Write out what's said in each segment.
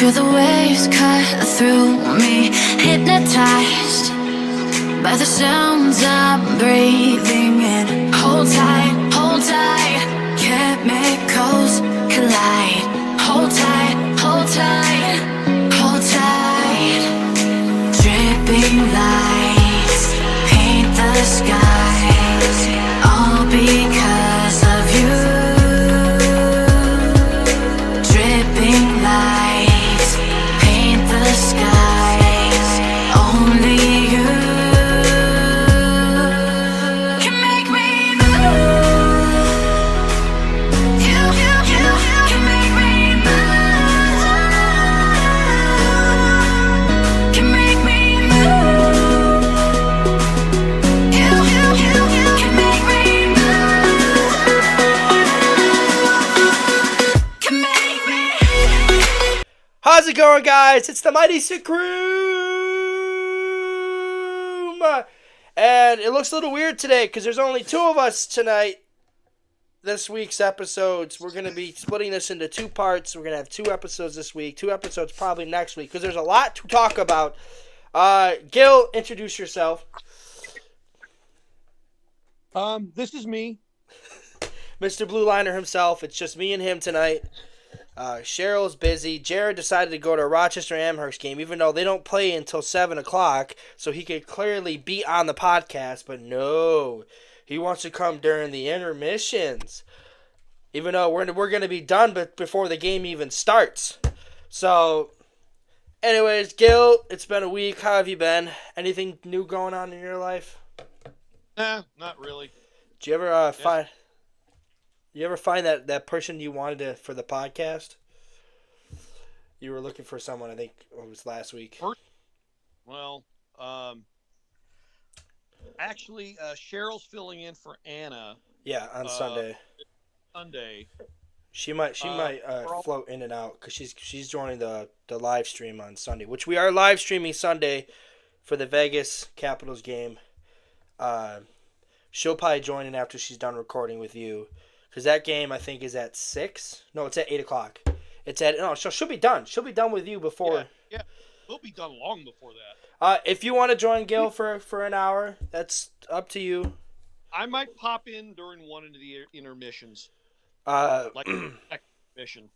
Feel the waves cut through me, hypnotized by the sounds I'm breathing in. Hold tight, chemicals collide. Hold tight, hold tight, hold tight. Dripping lights paint the skies, all because of you. Dripping lights paint the skies, only you can make me move. You can make me move. Can make me move. You can make me move. Can make me. How's it going, guys? It's the Mighty Sick Room! And it looks a little weird today because there's only two of us tonight. This week's episodes, we're going to be splitting this into two parts. We're going to have two episodes this week, two episodes probably next week because there's a lot to talk about. Gil, introduce yourself. This is me. Mr. Blueliner himself. It's just me and him tonight. Cheryl's busy. Jared decided to go to a Rochester Amherst game, even though they don't play until 7 o'clock, so he could clearly be on the podcast, but no. He wants to come during the intermissions, even though we're going to be done before the game even starts. So, anyways, Gil, it's been a week. How have you been? Anything new going on in your life? Nah, not really. Did you ever find... You ever find that person you wanted for the podcast? You were looking for someone, I think it was last week. Well, actually, Cheryl's filling in for Anna. Yeah, on Sunday. She might float in and out because she's joining the live stream on Sunday, which we are live streaming Sunday for the Vegas Capitals game. She'll probably join in after she's done recording with you. Because that game, I think, is at 6. No, it's at 8 o'clock. She'll be done. She'll be done with you before. Yeah. We'll be done long before that. If you want to join Gil for an hour, that's up to you. I might pop in during one of the intermissions. Like intermission.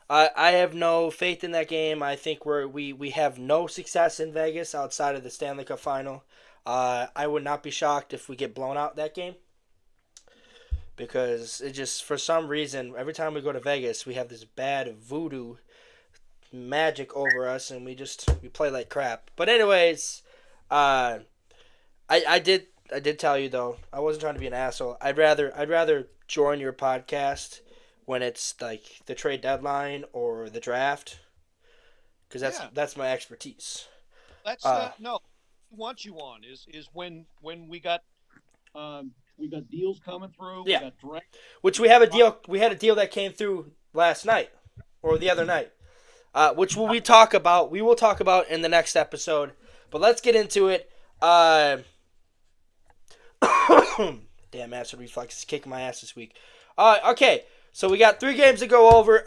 I have no faith in that game. I think we have no success in Vegas outside of the Stanley Cup final. I would not be shocked if we get blown out that game. Because it just, for some reason, every time we go to Vegas, we have this bad voodoo magic over us, and we play like crap. But anyways, I did tell you though, I wasn't trying to be an asshole. I'd rather join your podcast when it's like the trade deadline or the draft, because that's my expertise. That's no. What you want is when we got. We got deals coming through. Yeah. We got direct. Which we have a deal. We had a deal that came through last night or the other night, which we will talk about in the next episode. But let's get into it. Damn, acid reflux is kicking my ass this week. Okay, so we got 3 games to go over.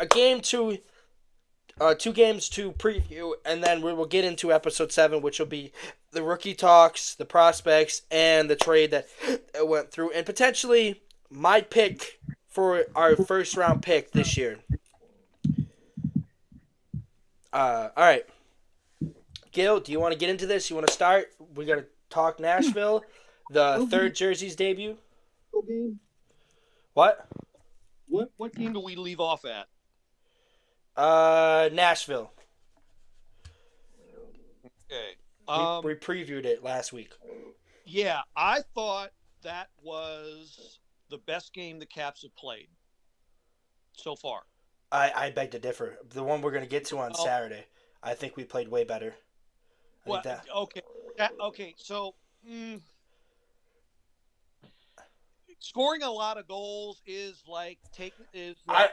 Two games to preview, and then we will get into episode 7, which will be the rookie talks, the prospects, and the trade that went through, and potentially my pick for our first round pick this year. All right, Gil, do you want to get into this? You want to start? We got to talk Nashville, the third jersey's debut. What? What game do we leave off at? Nashville. Okay. We previewed it last week. Yeah, I thought that was the best game the Caps have played so far. I beg to differ. The one we're going to get to on Saturday, I think we played way better. Okay. So, scoring a lot of goals is like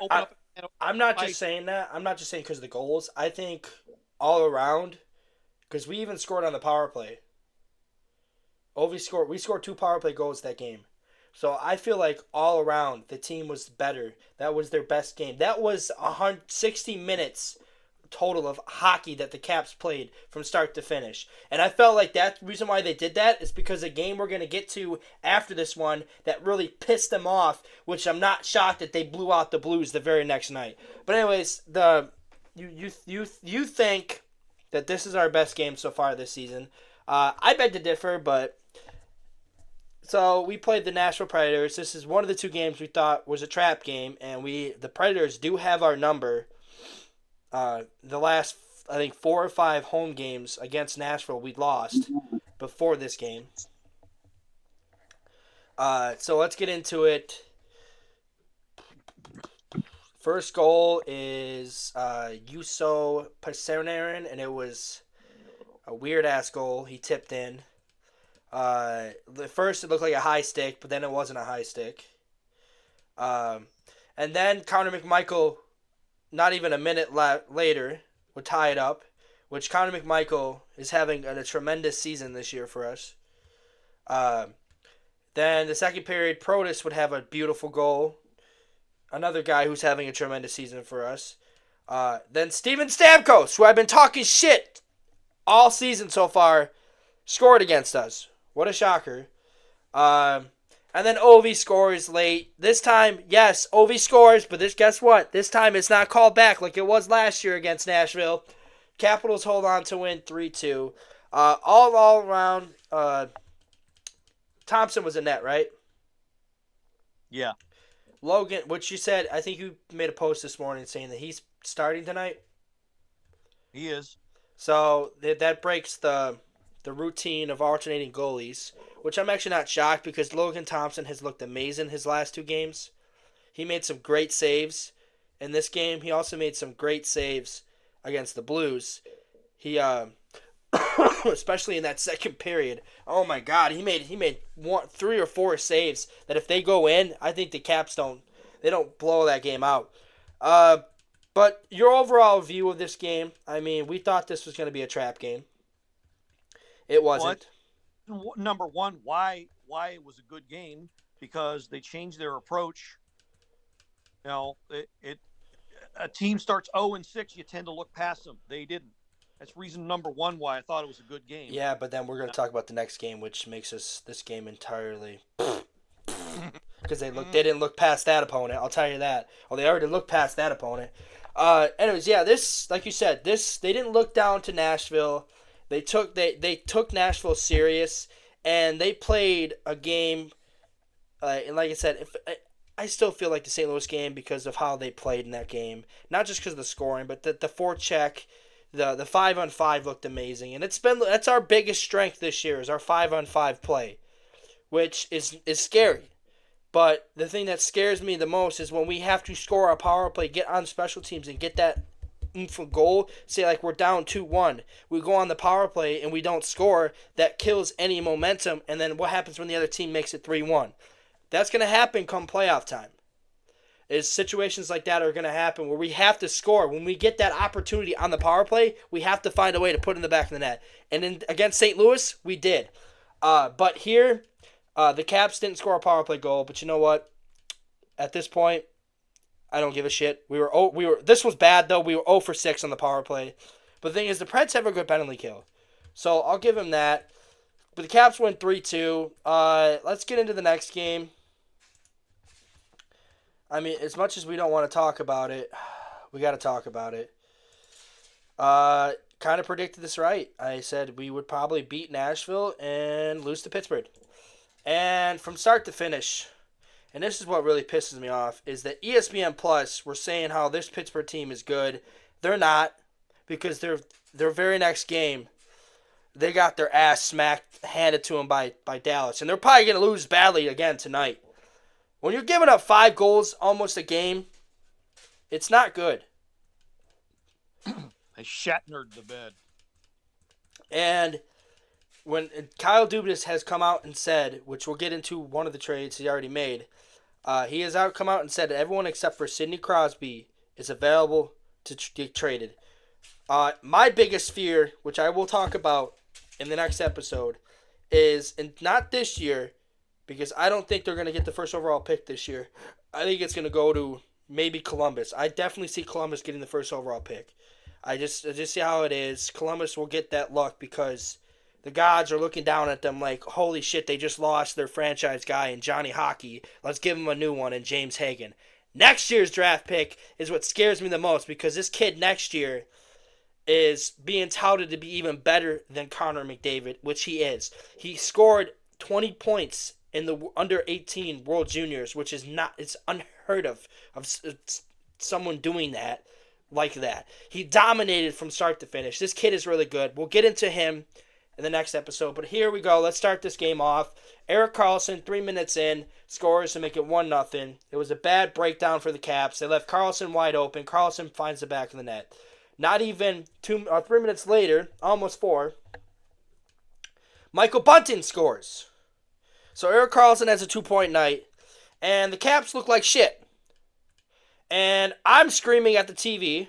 open up. I'm not just saying that. I'm not just saying because of the goals. I think all around, because we even scored on the power play. We scored 2 power play goals that game. So I feel like all around the team was better. That was their best game. That was 60 minutes total of hockey that the Caps played from start to finish. And I felt like that reason why they did that is because a game we're going to get to after this one that really pissed them off, which I'm not shocked that they blew out the Blues the very next night. But anyways, you think that this is our best game so far this season. I beg to differ, but so we played the Nashville Predators. This is one of the two games we thought was a trap game, and the Predators do have our number. The last, I think, 4 or 5 home games against Nashville we lost before this game. So let's get into it. First goal is Juuso Pasanen, and it was a weird-ass goal. He tipped in. The first it looked like a high stick, but then it wasn't a high stick. And then Connor McMichael, not even a minute later, would tie it up, which Connor McMichael is having a tremendous season this year for us. Then the second period, Protas would have a beautiful goal. Another guy who's having a tremendous season for us. Then Steven Stamkos, who I've been talking shit all season so far, scored against us. What a shocker. And then Ovi scores late. This time, yes, Ovi scores, but guess what? This time it's not called back like it was last year against Nashville. Capitals hold on to win 3-2. All around, Thompson was a net, right? Yeah. Logan, which you said, I think you made a post this morning saying that he's starting tonight. He is. So that breaks the routine of alternating goalies, which I'm actually not shocked because Logan Thompson has looked amazing his last 2 games. He made some great saves in this game. He also made some great saves against the Blues. He especially in that second period. Oh my God, he made 3 or 4 saves that if they go in, I think the Caps don't blow that game out. But your overall view of this game, I mean, we thought this was going to be a trap game. It wasn't. Number one, why it was a good game? Because they changed their approach. You know, a team starts 0-6, you tend to look past them. They didn't. That's reason number one why I thought it was a good game. Yeah, but then we're going to talk about the next game, which makes this game entirely because they didn't look past that opponent. I'll tell you that. Oh, they already looked past that opponent. Anyways, yeah, this, like you said, they didn't look down to Nashville. They took Nashville serious, and they played a game. And like I said, I still feel like the St. Louis game because of how they played in that game. Not just because of the scoring, but the forecheck, the 5-on-5 looked amazing, and that's our biggest strength this year is our 5-on-5 play, which is scary. But the thing that scares me the most is when we have to score a power play, get on special teams, and get that goal. Say like we're down 2-1, we go on the power play and we don't score. That kills any momentum. And then what happens when the other team makes it 3-1? That's gonna happen come playoff time. Is situations like that are gonna happen where we have to score. When we get that opportunity on the power play, we have to find a way to put in the back of the net. And against St. Louis, we did. But here, the Caps didn't score a power play goal. But you know what? At this point, I don't give a shit. This was bad though. We were 0 for 6 on the power play. But the thing is, the Preds have a good penalty kill, so I'll give him that. But the Caps win 3-2. Let's get into the next game. I mean, as much as we don't want to talk about it, we got to talk about it. Kind of predicted this right. I said we would probably beat Nashville and lose to Pittsburgh. And from start to finish, and this is what really pisses me off, is that ESPN Plus were saying how this Pittsburgh team is good. They're not, because their very next game, they got their ass handed to them by Dallas. And they're probably going to lose badly again tonight. When you're giving up 5 goals almost a game, it's not good. They Shatnered the bed. And when Kyle Dubas has come out and said, which we'll get into one of the trades he already made, he has come out and said that everyone except for Sidney Crosby is available to get traded. My biggest fear, which I will talk about in the next episode, is, and not this year, because I don't think they're going to get the first overall pick this year. I think it's going to go to maybe Columbus. I definitely see Columbus getting the first overall pick. I just see how it is. Columbus will get that luck because the gods are looking down at them like, holy shit, they just lost their franchise guy in Johnny Hockey. Let's give them a new one in James Hagan. Next year's draft pick is what scares me the most because this kid next year is being touted to be even better than Connor McDavid, which he is. He scored 20 points in the under 18 World Juniors, which is not, it's unheard of someone doing that like that. He dominated from start to finish. This kid is really good. We'll get into him in the next episode, but here we go. Let's start this game off. Erik Karlsson, 3 minutes in, scores to make it 1-0. It was a bad breakdown for the Caps. They left Karlsson wide open. Karlsson finds the back of the net. Not even 3 minutes later, almost 4, Michael Bunting scores. So Erik Karlsson has a 2-point night, and the Caps look like shit. And I'm screaming at the TV,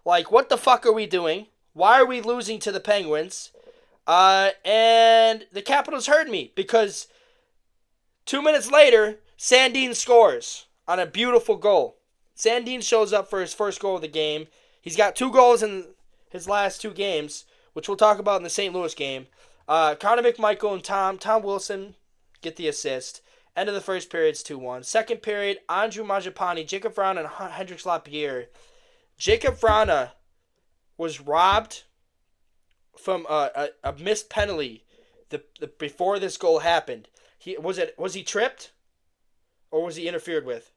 like, what the fuck are we doing? Why are we losing to the Penguins? And the Capitals heard me, because 2 minutes later, Sandin scores on a beautiful goal. Sandin shows up for his first goal of the game. He's got 2 goals in his last 2 games, which we'll talk about in the St. Louis game. Connor McMichael and Tom Wilson get the assist. End of the first period, it's 2-1. Second period, Andrew Mangiapane, Jacob Vrana, and Hendrix Lapierre. Jacob Vrana was robbed from a missed penalty before this goal happened. Was he tripped? Or was he interfered with?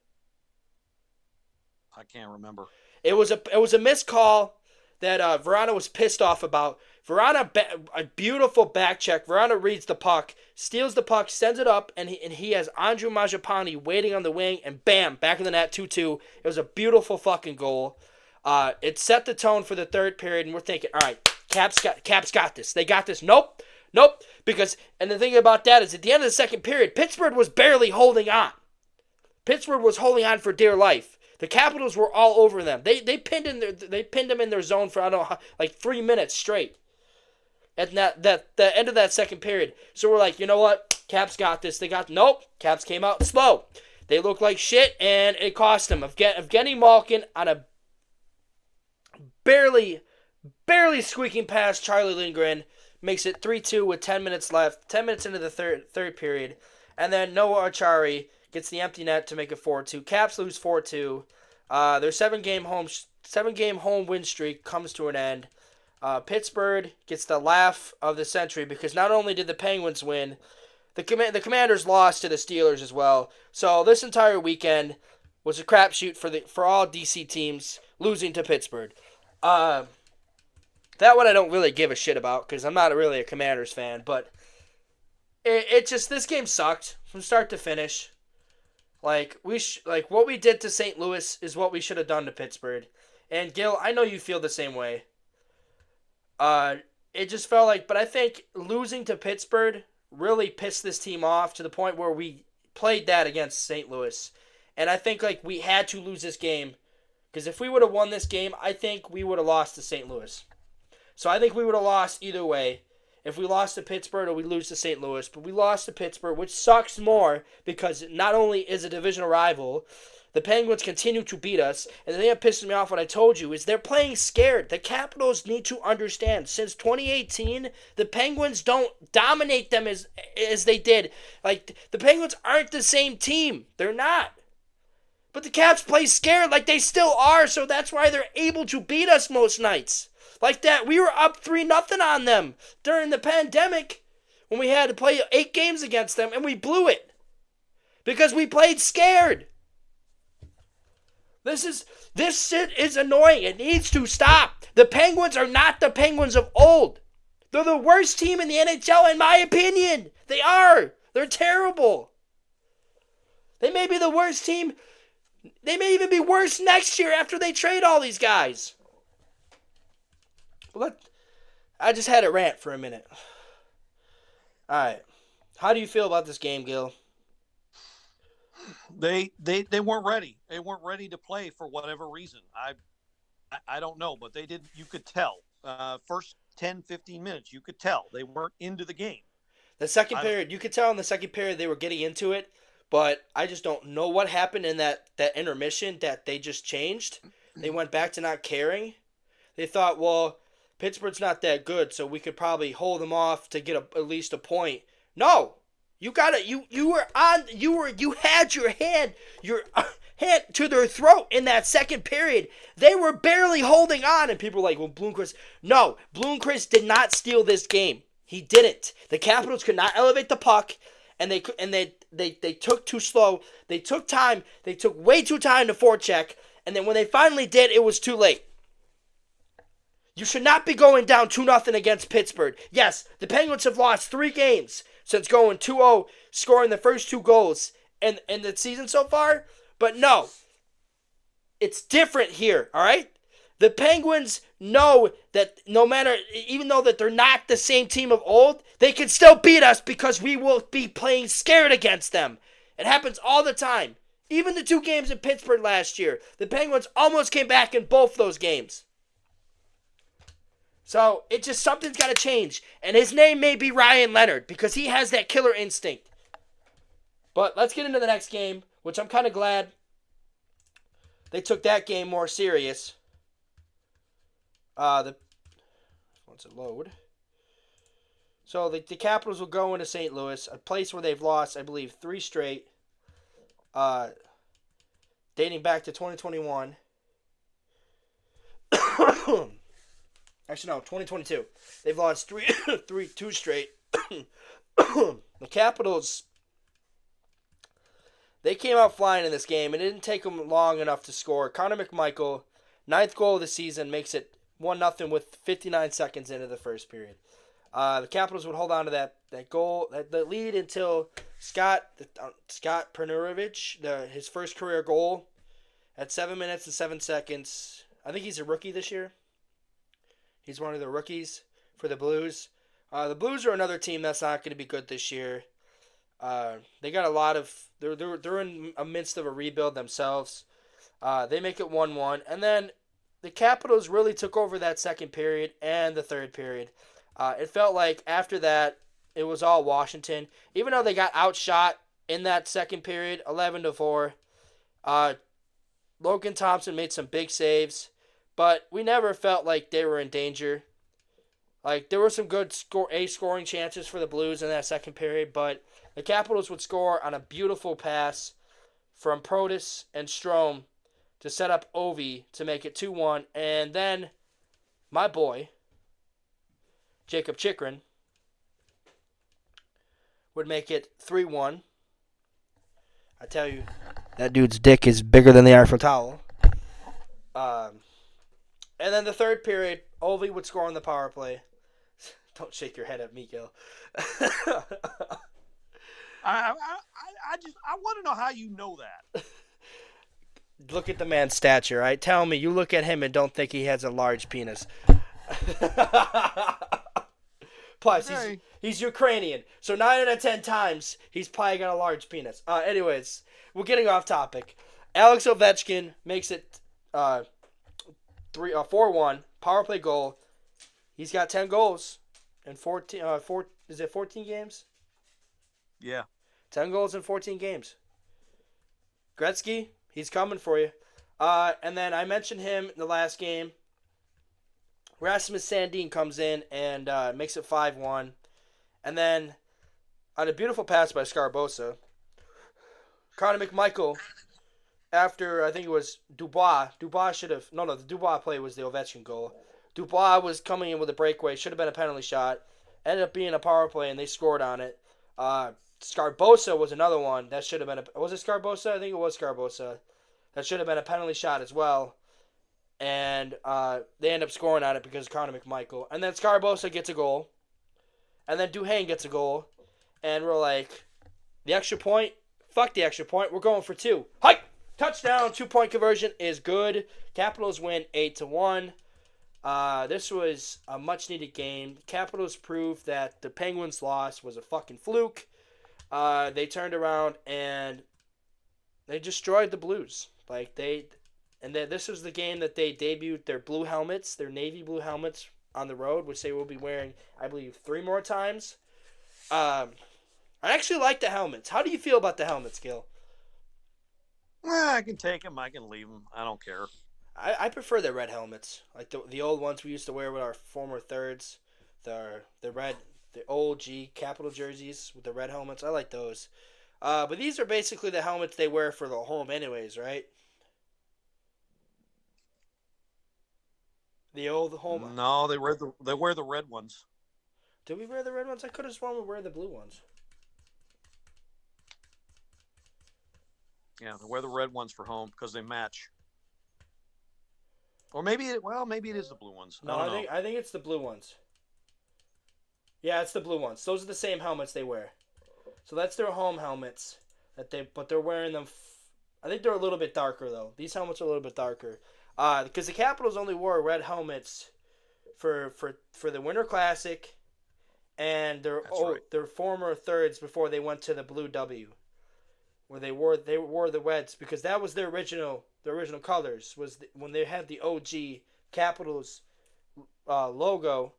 I can't remember. It was a missed call that Vrana was pissed off about. Vrana, a beautiful back check. Vrana reads the puck, steals the puck, sends it up, and he has Andrew Mangiapane waiting on the wing, and bam, back in the net, 2-2. It was a beautiful fucking goal. It set the tone for the third period, and we're thinking, all right, Caps got this. They got this. Nope. Because, and the thing about that is, at the end of the second period, Pittsburgh was barely holding on. Pittsburgh was holding on for dear life. The Capitals were all over them. They pinned them in their zone for, I don't know, like 3 minutes straight. At the end of that second period. So we're like, you know what? Caps got this. Nope. Caps came out slow. They looked like shit, and it cost them. Evgeny Malkin on a barely squeaking past Charlie Lindgren makes it 3-2 with 10 minutes left. 10 minutes into the third period. And then Noah Achari gets the empty net to make it 4-2. Caps lose 4-2. Their 7-game home win streak comes to an end. Pittsburgh gets the laugh of the century because not only did the Penguins win, the Commanders lost to the Steelers as well. So this entire weekend was a crapshoot for all DC teams losing to Pittsburgh. That one I don't really give a shit about because I'm not really a Commanders fan, but it just, this game sucked from start to finish. Like what we did to St. Louis is what we should have done to Pittsburgh. And Gil, I know you feel the same way. It just felt like, but I think losing to Pittsburgh really pissed this team off to the point where we played that against St. Louis. And I think like we had to lose this game because if we would have won this game, I think we would have lost to St. Louis. So I think we would have lost either way. If we lost to Pittsburgh or we lose to St. Louis, but we lost to Pittsburgh, which sucks more because not only is a divisional rival, the Penguins continue to beat us, and the thing that pisses me off, what I told you, is they're playing scared. The Capitals need to understand, since 2018, the Penguins don't dominate them as they did. Like, the Penguins aren't the same team. They're not. But the Caps play scared like they still are, so that's why they're able to beat us most nights. Like that, we were up 3-0 on them during the pandemic when we had to play 8 games against them, and we blew it. Because we played scared. This shit is annoying. It needs to stop. The Penguins are not the Penguins of old. They're the worst team in the NHL, in my opinion. They are. They're terrible. They may be the worst team. They may even be worse next year after they trade all these guys. I just had a rant for a minute. All right. How do you feel about this game, Gil? They weren't ready. They weren't ready to play for whatever reason. I don't know, but they did. You could tell. First 10, 15 minutes, you could tell they weren't into the game. The second period, you could tell in the second period they were getting into it, but I just don't know what happened in that intermission that they just changed. They went back to not caring. They thought, well, Pittsburgh's not that good, so we could probably hold them off to get at least a point. No, you got it. You were on. You had your hand hand to their throat in that second period. They were barely holding on, and people were like, well, Bloomquist. No, Bloomquist did not steal this game. He didn't. The Capitals could not elevate the puck, and they took too slow. They took time. They took way too time to forecheck, and then when they finally did, it was too late. You should not be going down 2-0 against Pittsburgh. Yes, the Penguins have lost 3 games since going 2-0, scoring the first 2 goals in the season so far. But no, it's different here, all right? The Penguins know that no matter, even though that they're not the same team of old, they can still beat us because we will be playing scared against them. It happens all the time. Even the 2 games in Pittsburgh last year, the Penguins almost came back in both those games. So, it just, something's got to change. And his name may be Ryan Leonard because he has that killer instinct. But let's get into the next game, which I'm kind of glad they took that game more serious. Once it load. So, the Capitals will go into St. Louis, a place where they've lost, I believe, 3 straight, dating back to 2021. Actually, no, 2022. They've lost 2 straight. The Capitals, they came out flying in this game. It didn't take them long enough to score. Connor McMichael, 9th goal of the season, makes it 1-0 with 59 seconds into the first period. The Capitals would hold on to that goal, that lead until Scott Pernurovich, his first career goal, at 7 minutes and 7 seconds. I think he's a rookie this year. He's one of the rookies for the Blues. The Blues are another team that's not going to be good this year. They got a lot of. They're in the midst of a rebuild themselves. They make it 1-1, and then the Capitals really took over that second period and the third period. It felt like after that it was all Washington, even though they got outshot in that second period, 11-4. Logan Thompson made some big saves. But we never felt like they were in danger. Like, there were some good scoring chances for the Blues in that second period, but the Capitals would score on a beautiful pass from Protas and Strome to set up Ovi to make it 2-1. And then my boy, Jacob Chikrin, would make it 3-1. I tell you, that dude's dick is bigger than the Eiffel Tower. And then the third period, Ovi would score on the power play. Don't shake your head at me, Gil. I want to know how you know that. Look at the man's stature, right? Tell me, you look at him and don't think he has a large penis. Plus, Okay. he's Ukrainian, so 9 out of 10 times he's probably got a large penis. Anyways, we're getting off topic. Alex Ovechkin makes it 4-1 power play goal. He's got 10 goals in 14 games? Yeah. 10 goals in 14 games. Gretzky, he's coming for you. And then I mentioned him in the last game. Rasmus Sandin comes in and makes it 5-1. And then on a beautiful pass by Scarbosa, Connor McMichael, after I think it was Dubois should have... No, the Dubois play was the Ovechkin goal. Dubois was coming in with a breakaway. Should have been a penalty shot. Ended up being a power play, and they scored on it. Scarbosa was another one. That should have been a... Was it Scarbosa? I think it was Scarbosa. That should have been a penalty shot as well. And they end up scoring on it because of Connor McMichael. And then Scarbosa gets a goal. And then Duhaime gets a goal. And we're like, the extra point? Fuck the extra point. We're going for 2. Hike! Touchdown, 2-point conversion is good. Capitals win 8-1. This was a much-needed game. Capitals proved that the Penguins' loss was a fucking fluke. They turned around and they destroyed the Blues. This was the game that they debuted their blue helmets, their navy blue helmets on the road, which they will be wearing, I believe, 3 more times. I actually like the helmets. How do you feel about the helmets, Gil? I can take them. I can leave them. I don't care. I prefer the red helmets, like the old ones we used to wear with our former thirds, the red the old G capital jerseys with the red helmets. I like those. But these are basically the helmets they wear for the home, anyways, right? The old home. No, they wear the red ones. Did we wear the red ones? I could have sworn we wear the blue ones. Yeah, they wear the red ones for home because they match. Or maybe it is the blue ones. No, I don't I know. think it's the blue ones. Yeah, it's the blue ones. Those are the same helmets they wear. So that's their home helmets but they're wearing them. I think they're a little bit darker though. These helmets are a little bit darker. Because the Capitals only wore red helmets for the Winter Classic and That's right. their former thirds before they went to the Blue W, where they wore the reds because that was their original colors when they had the OG Capitals logo.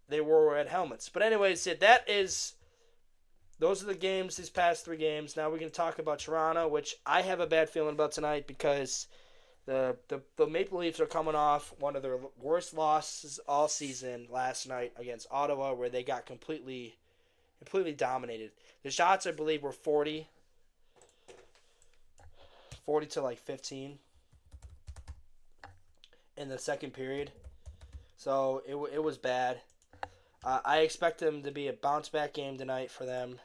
They wore red helmets. But anyways, those are the games, these past 3 games. Now we're going to talk about Toronto, which I have a bad feeling about tonight because the Maple Leafs are coming off one of their worst losses all season last night against Ottawa, where they got completely dominated. The shots, I believe, were 40 to like 15 in the second period. So it was bad. I expect them to be a bounce back game tonight for them.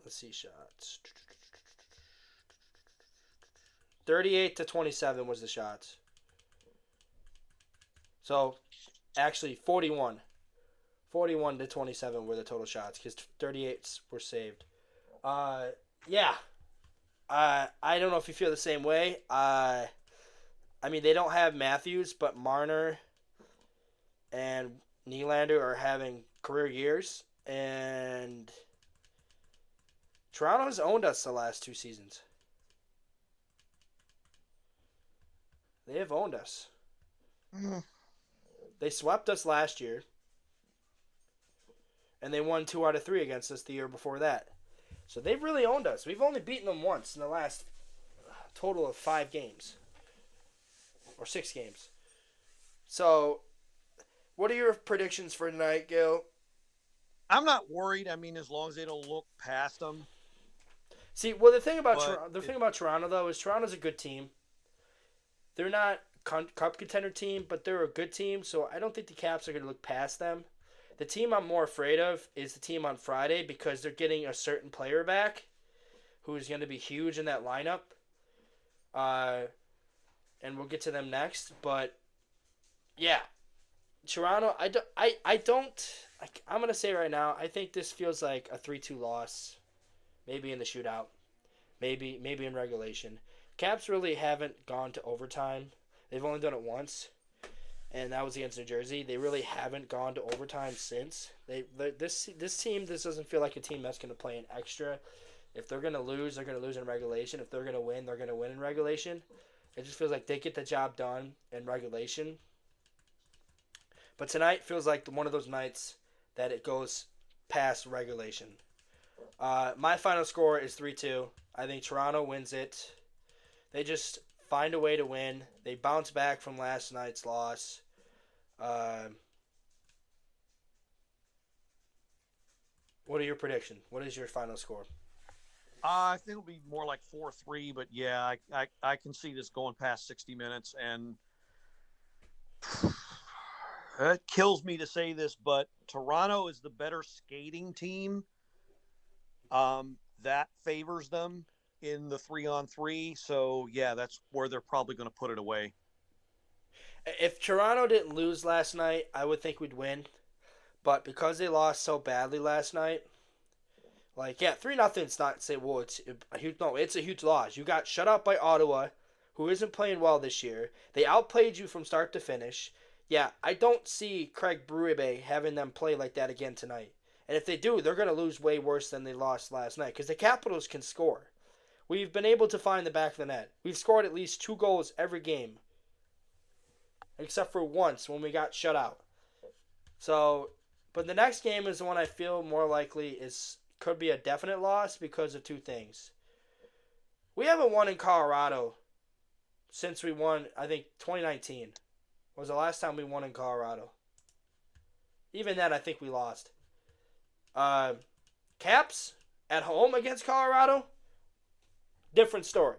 Let's see shots. 38-27 was the shots. So actually 41-27 were the total shots because 38 were saved. Yeah. I don't know if you feel the same way. I mean, they don't have Matthews, but Marner and Nylander are having career years, and Toronto has owned us the last 2 seasons. They have owned us. They swept us last year, and they won 2 out of 3 against us the year before that. So they've really owned us. We've only beaten them once in the last total of 5 games. Or 6 games. So, what are your predictions for tonight, Gil? I'm not worried. I mean, as long as they don't look past them. See, well, the thing about But thing about Toronto though is Toronto's a good team. They're not cup contender team, but they're a good team. So I don't think the Caps are going to look past them. The team I'm more afraid of is the team on Friday because they're getting a certain player back, who's going to be huge in that lineup. And we'll get to them next. But yeah, Toronto. I'm going to say right now. I think this feels like a 3-2 loss. Maybe in the shootout. Maybe in regulation. Caps really haven't gone to overtime. They've only done it once, and that was against New Jersey. They really haven't gone to overtime since. This team doesn't feel like a team that's going to play an extra. If they're going to lose, they're going to lose in regulation. If they're going to win, they're going to win in regulation. It just feels like they get the job done in regulation. But tonight feels like one of those nights that it goes past regulation. My final score is 3-2. I think Toronto wins it. They just find a way to win. They bounce back from last night's loss. What are your predictions? What is your final score? I think it'll be more like 4-3. But yeah, I can see this going past 60 minutes, and it kills me to say this, but Toronto is the better skating team. That favors them in the 3-on-3. So yeah, that's where they're probably going to put it away. If Toronto didn't lose last night, I would think we'd win. But because they lost so badly last night, 3-0's not say well it's a huge no, it's a huge loss. You got shut out by Ottawa, who isn't playing well this year. They outplayed you from start to finish. Yeah, I don't see Craig Berube having them play like that again tonight. And if they do, they're going to lose way worse than they lost last night because the Capitals can score. We've been able to find the back of the net. We've scored at least 2 goals every game, except for once when we got shut out. So, but the next game is the one I feel more likely could be a definite loss because of 2 things. We haven't won in Colorado since we won, I think 2019 was the last time we won in Colorado. Even then, I think we lost. Uh, Caps at home against Colorado, different story.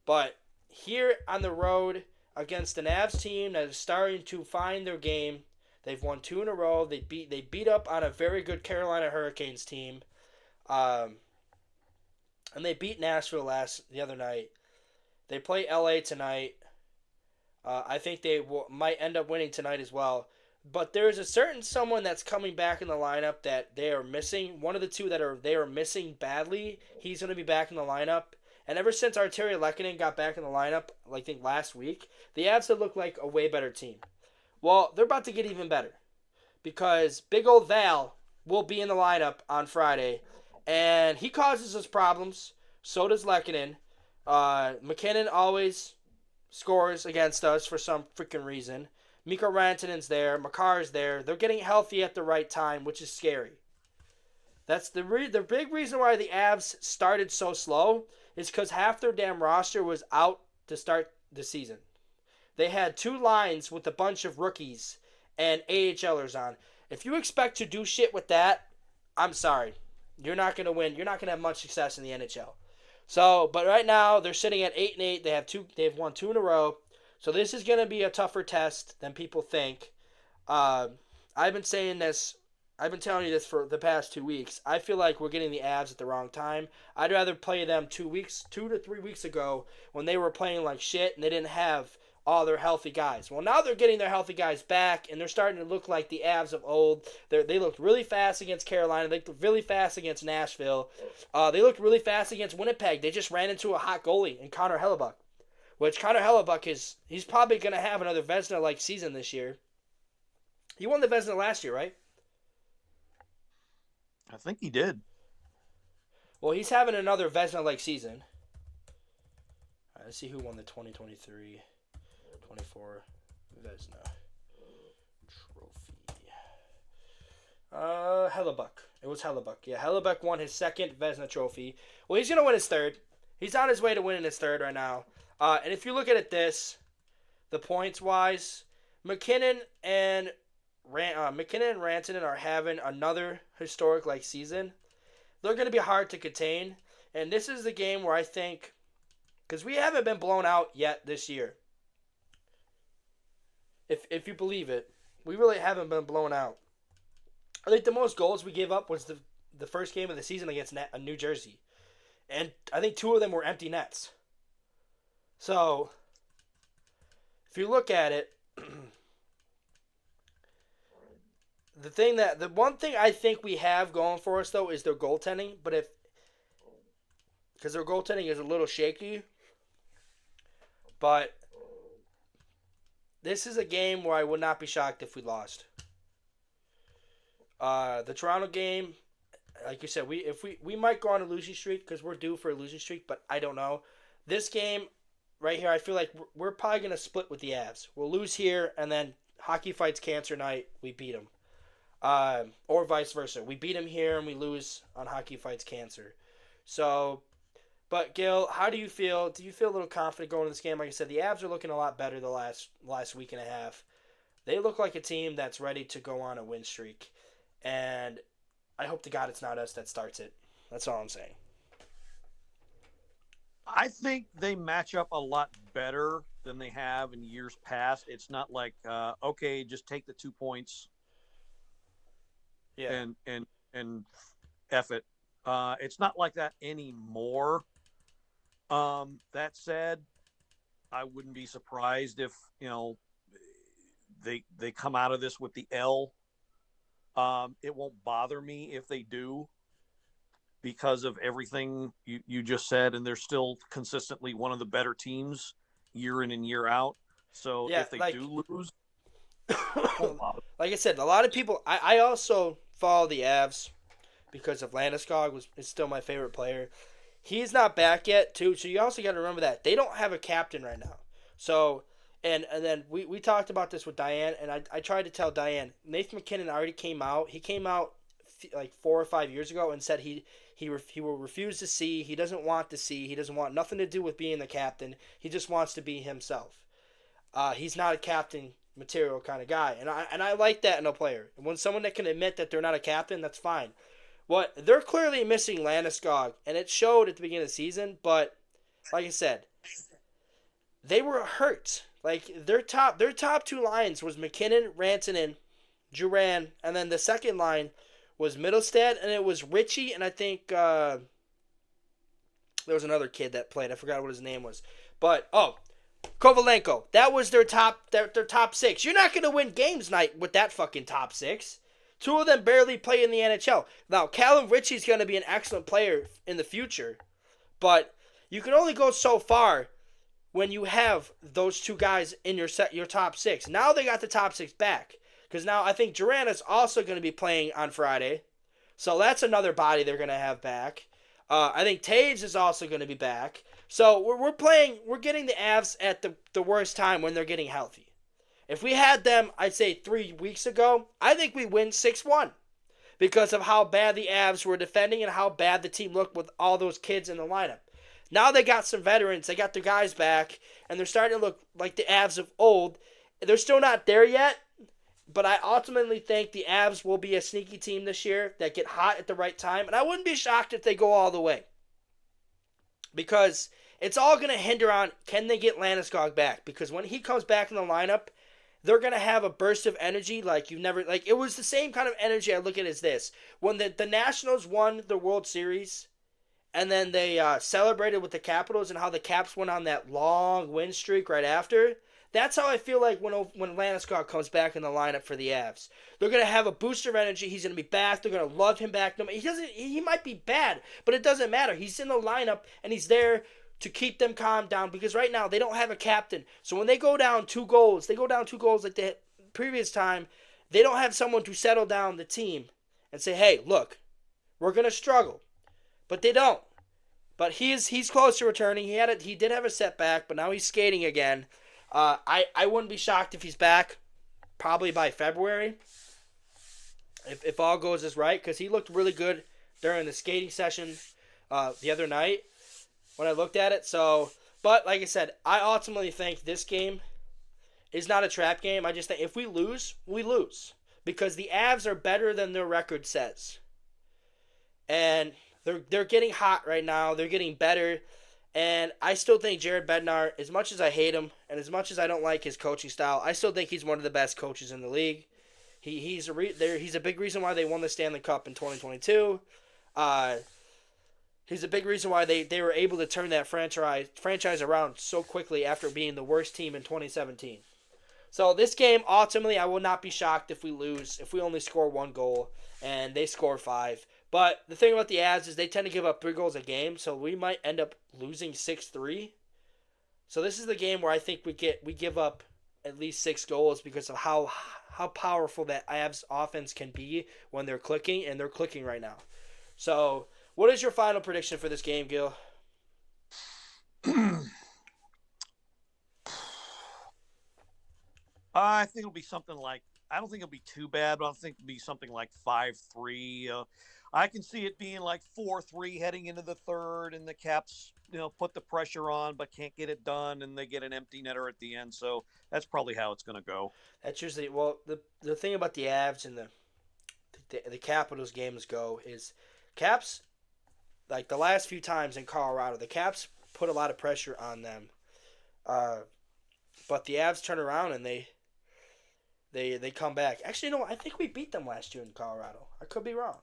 But here on the road against an Avs team that is starting to find their game, they've won 2 in a row. They beat up on a very good Carolina Hurricanes team, and they beat Nashville the other night. They play LA tonight. I think they might end up winning tonight as well. But there's a certain someone that's coming back in the lineup that they are missing. One of the two that they are missing badly. He's going to be back in the lineup. And ever since Arturi Lehkonen got back in the lineup, I think last week, the Avs have looked like a way better team. Well, they're about to get even better. Because big old Val will be in the lineup on Friday. And he causes us problems. So does Lehkonen. McKinnon always scores against us for some freaking reason. Mikko Rantanen's there. Makar's there. They're getting healthy at the right time, which is scary. That's the big reason why the Avs started so slow is because half their damn roster was out to start the season. They had 2 lines with a bunch of rookies and AHLers on. If you expect to do shit with that, I'm sorry. You're not going to win. You're not going to have much success in the NHL. So, but right now they're sitting at 8-8. They've won 2 in a row. So this is going to be a tougher test than people think. I've been saying this. I've been telling you this for the past 2 weeks. I feel like we're getting the Avs at the wrong time. I'd rather play them 2 to 3 weeks ago when they were playing like shit and they didn't have all their healthy guys. Well, now they're getting their healthy guys back and they're starting to look like the Avs of old. They looked really fast against Carolina. They looked really fast against Nashville. They looked really fast against Winnipeg. They just ran into a hot goalie in Connor Hellebuck. Which Connor Hellebuck he's probably going to have another Vezina-like season this year. He won the Vezina last year, right? I think he did. Well, he's having another Vezina-like season. All right, let's see who won the 2023-24 Vezina Trophy. Hellebuck. It was Hellebuck. Yeah, Hellebuck won his second Vezina Trophy. Well, he's going to win his third. He's on his way to winning his third right now. And if you look at it the points-wise, McKinnon and Rantanen are having another historic-like season. They're going to be hard to contain. And this is the game where I think, because we haven't been blown out yet this year. If you believe it, we really haven't been blown out. I think the most goals we gave up was the first game of the season against New Jersey. And I think 2 of them were empty nets. So, if you look at it, the one thing I think we have going for us though is their goaltending. But because their goaltending is a little shaky, but this is a game where I would not be shocked if we lost. The Toronto game, like you said, we might go on a losing streak because we're due for a losing streak, but I don't know. This game right here, I feel like we're probably going to split with the Avs. We'll lose here, and then Hockey Fights Cancer night, we beat them. Or vice versa. We beat them here, and we lose on Hockey Fights Cancer. So, but Gil, how do you feel? Do you feel a little confident going into this game? Like I said, the Avs are looking a lot better the last week and a half. They look like a team that's ready to go on a win streak. And I hope to God it's not us that starts it. That's all I'm saying. I think they match up a lot better than they have in years past. It's not like, okay, just take the 2 points and F it. It's not like that anymore. That said, I wouldn't be surprised if, they come out of this with the L. It won't bother me if they do because of everything you just said, and they're still consistently one of the better teams year in and year out. So if they do lose, like I said, a lot of people. I also follow the Avs because of Landeskog is still my favorite player. He's not back yet, too. So you also got to remember that they don't have a captain right now. So and then we talked about this with Diane, and I tried to tell Diane Nathan McKinnon already came out. He came out like 4 or 5 years ago and said he He will refuse to see. He doesn't want to see. He doesn't want nothing to do with being the captain. He just wants to be himself. He's not a captain material kind of guy, and I like that in a player. And when someone that can admit that they're not a captain, that's fine. What they're clearly missing Landeskog, and it showed at the beginning of the season. But like I said, they were hurt. Like their top two lines was McKinnon, Rantanen, Duran, and then the second line was Middlestad, and it was Richie, and I think there was another kid that played. I forgot what his name was, but Kovalenko. That was their top six. You're not gonna win games night with that fucking top six. Two of them barely play in the NHL. Now, Callum Ritchie's going to be an excellent player in the future, but you can only go so far when you have those two guys in your top six. Now they got the top six back, because now I think Duran is also going to be playing on Friday, so that's another body they're going to have back. I think Taves is also going to be back. So we're getting the Avs at the worst time when they're getting healthy. If we had them, I'd say 3 weeks ago, I think we win 6-1 because of how bad the Avs were defending and how bad the team looked with all those kids in the lineup. Now they got some veterans. They got their guys back, and they're starting to look like the Avs of old. They're still not there yet, but I ultimately think the Avs will be a sneaky team this year that get hot at the right time, and I wouldn't be shocked if they go all the way because it's all going to hinder on can they get Landeskog back, because when he comes back in the lineup, they're going to have a burst of energy like you've never... Like, it was the same kind of energy I look at as this. When the Nationals won the World Series, and then they celebrated with the Capitals and how the Caps went on that long win streak right after, that's how I feel like when Landeskog comes back in the lineup for the Avs. They're going to have a boost of energy. He's going to be back. They're going to love him back. He might be bad, but it doesn't matter. He's in the lineup, and he's there to keep them calm down, because right now they don't have a captain. So when they go down 2 goals, like the previous time, they don't have someone to settle down the team and say, hey, look, we're going to struggle. But they don't. But he's close to returning. He did have a setback, but now he's skating again. I wouldn't be shocked if he's back probably by February, if all goes as right, because he looked really good during the skating session the other night when I looked at it. So, but like I said, I ultimately think this game is not a trap game. I just think if we lose, we lose. Because the Avs are better than their record says. And they're getting hot right now. They're getting better. And I still think Jared Bednar, as much as I hate him and as much as I don't like his coaching style, I still think he's one of the best coaches in the league. He's a big reason why they won the Stanley Cup in 2022. He's a big reason why they were able to turn that franchise around so quickly after being the worst team in 2017. So this game, ultimately, I will not be shocked if we lose, if we only score 1 goal and they score 5. But the thing about the Avs is they tend to give up 3 goals a game, so we might end up losing 6-3. So this is the game where I think we give up at least 6 goals because of how powerful that Avs offense can be when they're clicking, and they're clicking right now. So what is your final prediction for this game, Gil? I think it'll be something like, I don't think it'll be too bad, but I think it'll be something like 5-3. I can see it being like 4-3 heading into the third, and the Caps, put the pressure on but can't get it done, and they get an empty netter at the end. So that's probably how it's going to go. That's usually, well, the thing about the Avs and the Capitals games go is Caps, like the last few times in Colorado, the Caps put a lot of pressure on them. But the Avs turn around and they come back. Actually, no, I think we beat them last year in Colorado. I could be wrong.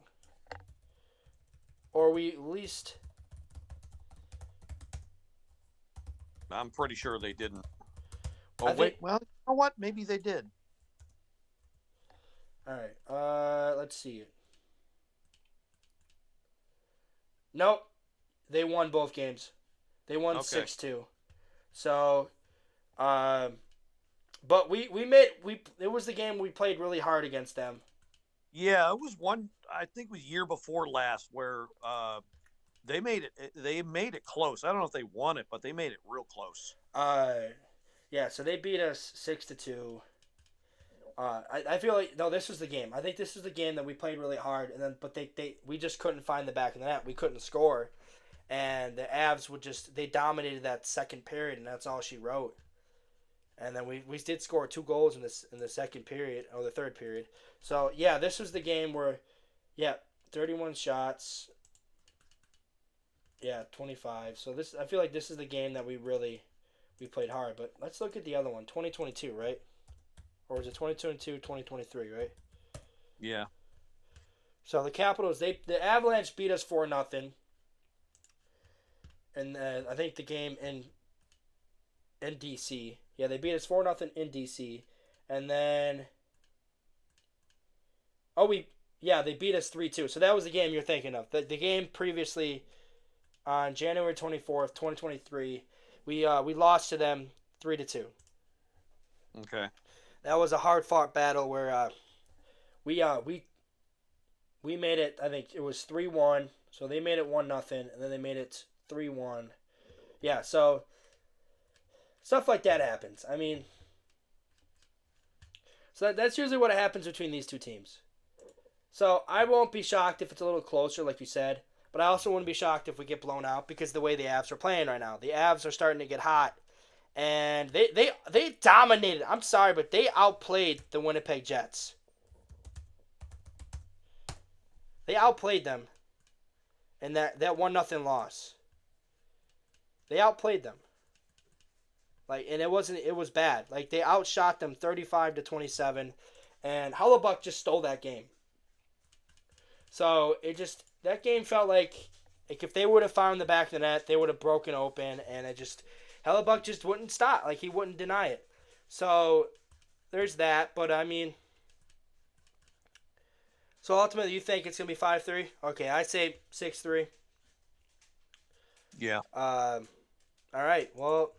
Or we at least... I'm pretty sure they didn't. Oh, wait. Well, you know what? Maybe they did. All right. Let's see. Nope. They won both games. They won 6-2. So, but it was the game we played really hard against them. Yeah, it was one. I think it was year before last where they made it close. I don't know if they won it, but they made it real close. Yeah. So they beat us 6-2. I feel like no, this was the game. I think this was the game that we played really hard, and then but we just couldn't find the back of the net. We couldn't score, and the Avs they dominated that second period, and that's all she wrote. And then we did score 2 goals in the second period or the third period. So yeah, this was the game where, 31 shots. Yeah, 25. So I feel like this is the game that we played hard. But let's look at the other one, 2022, right? Or was it 2022, 2023, right? Yeah. So the Capitals, the Avalanche beat us 4-0. And I think the game in DC. Yeah, they beat us 4-0 in DC. And then they beat us 3-2. So that was the game you're thinking of. The game previously on January 24th, 2023, we lost to them 3-2. Okay. That was a hard-fought battle where we made it, I think it was 3-1. So they made it 1-0, and then they made it 3-1. Yeah, so stuff like that happens. I mean, so that's usually what happens between these two teams. So I won't be shocked if it's a little closer, like you said, but I also wouldn't be shocked if we get blown out because the way the Avs are playing right now. The Avs are starting to get hot, and they dominated. I'm sorry, but they outplayed the Winnipeg Jets. They outplayed them in that 1-0 loss. They outplayed them. And it was bad. Like, they outshot them 35-27, and Hellebuck just stole that game. So that game felt like if they would have found the back of the net, they would have broken open, and Hellebuck just wouldn't stop. Like, he wouldn't deny it. So there's that. But I mean, so ultimately, you think it's gonna be 5-3? Okay, I say 6-3. Yeah. All right. Well,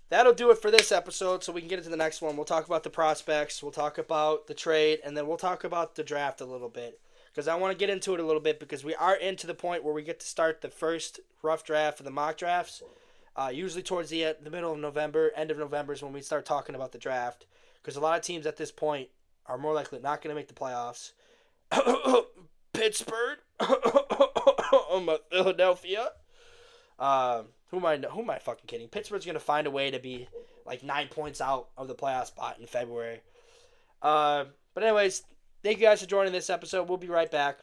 that'll do it for this episode, so we can get into the next one. We'll talk about the prospects, we'll talk about the trade, and then we'll talk about the draft a little bit. Because I want to get into it a little bit because we are into the point where we get to start the first rough draft for the mock drafts. Usually towards the middle of November, end of November is when we start talking about the draft. Because a lot of teams at this point are more likely not going to make the playoffs. Pittsburgh. Philadelphia. Who am I fucking kidding? Pittsburgh's going to find a way to be like 9 points out of the playoff spot in February. But anyways, thank you guys for joining this episode. We'll be right back.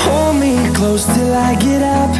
Hold me close till I get up.